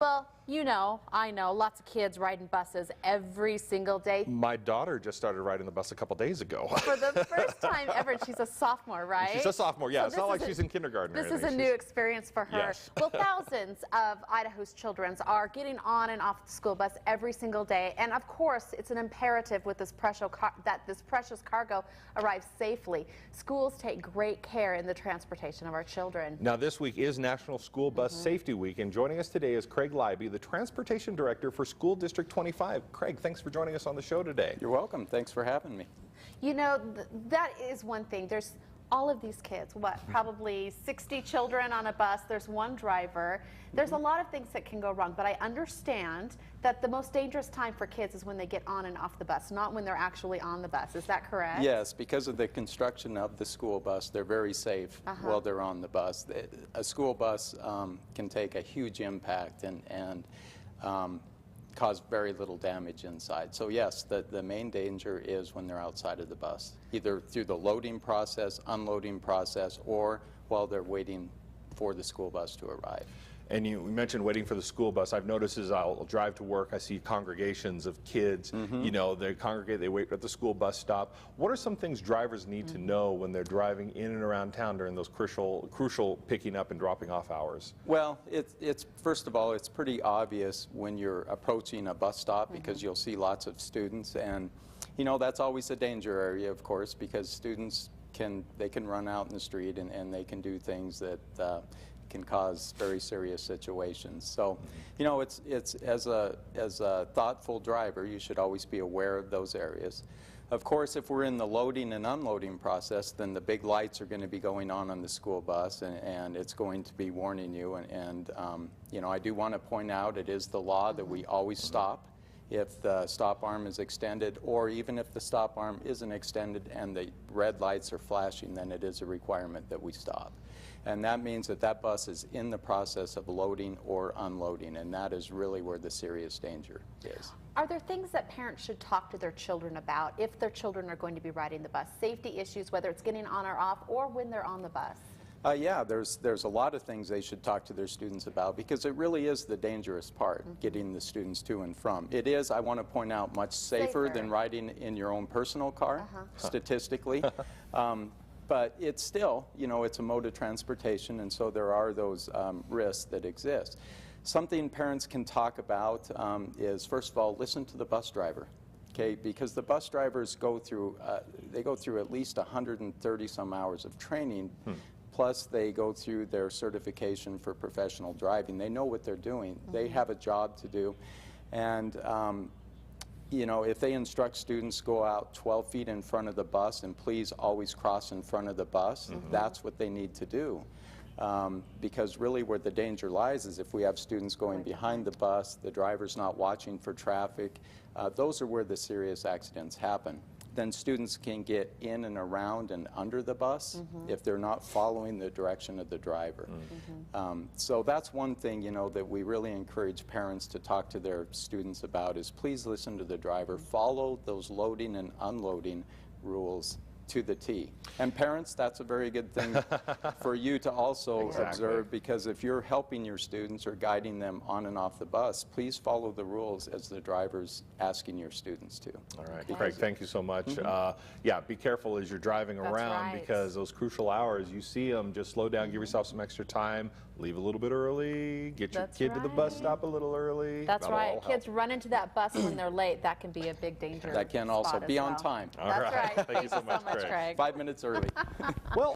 Well, you know, I know, lots of kids riding buses every single day. My daughter just started riding the bus a couple days ago. For the first time ever, and she's a sophomore, right? She's a sophomore, yeah. So it's not like she's in kindergarten or This anything. is a new experience for her. Yes. Well, thousands of Idaho's children are getting on and off the school bus every single day. And of course, it's an imperative with this that this precious cargo arrives safely. Schools take great care in the transportation of our children. Now, this week is National School Bus Safety Week, and joining us today is Craig Leiby, the Transportation Director for School District 25. Craig, thanks for joining us on the show today. You're welcome. Thanks for having me. You know, that is one thing. There's all of these kids, probably 60 children on a bus. There's one driver. There's a lot of things that can go wrong, but I understand that the most dangerous time for kids is when they get on and off the bus, not when they're actually on the bus. Is that correct? Yes, because of the construction of the school bus, they're very safe while they're on the bus. A school bus can take a huge impact and cause very little damage inside. So yes, the main danger is when they're outside of the bus, either through the loading process, unloading process, or while they're waiting for the school bus to arrive. And you mentioned waiting for the school bus. I've noticed as I'll drive to work, I see congregations of kids. You know, they congregate, they wait at the school bus stop. What are some things drivers need to know when they're driving in and around town during those crucial picking up and dropping off hours? Well, it's first of all, it's pretty obvious when you're approaching a bus stop because you'll see lots of students, and you know that's always a danger area, of course, because students can run out in the street and they can do things that can cause very serious situations. So, you know, it's as a thoughtful driver, you should always be aware of those areas. Of course, if we're in the loading and unloading process, then the big lights are going to be going on the school bus, and it's going to be warning you. And you know, I do want to point out it is the law that we always stop if the stop arm is extended, or even if the stop arm isn't extended and the red lights are flashing, then it is a requirement that we stop. And that means that that bus is in the process of loading or unloading, and that is really where the serious danger is. Are there things that parents should talk to their children about if their children are going to be riding the bus? Safety issues, whether it's getting on or off, or when they're on the bus? Yeah, there's a lot of things they should talk to their students about, because it really is the dangerous part, getting the students to and from. It is, I want to point out, much safer than riding in your own personal car, statistically. But it's still, you know, it's a mode of transportation, and so there are those risks that exist. Something parents can talk about is, first of all, listen to the bus driver. Okay, because the bus drivers go through, they go through at least 130 some hours of training. Plus, they go through their certification for professional driving. They know what they're doing. They have a job to do. And, you know, if they instruct students go out 12 feet in front of the bus and please always cross in front of the bus, that's what they need to do. Because really where the danger lies is if we have students going behind the bus, the driver's not watching for traffic, those are where the serious accidents happen. Then students can get in and around and under the bus if they're not following the direction of the driver. So that's one thing, you know, that we really encourage parents to talk to their students about is please listen to the driver, follow those loading and unloading rules to the T. And parents, that's a very good thing for you to also observe, because if you're helping your students or guiding them on and off the bus, please follow the rules as the driver's asking your students to. All right, Craig, thank you so much. Yeah, be careful as you're driving around, because those crucial hours, you see them, just slow down, give yourself some extra time, leave a little bit early, get your kid to the bus stop a little early. That's right. Kids run into that bus when they're late. That can be a big danger. That can also be on time. That's right. Thank you so much, Craig. 5 minutes early. Well,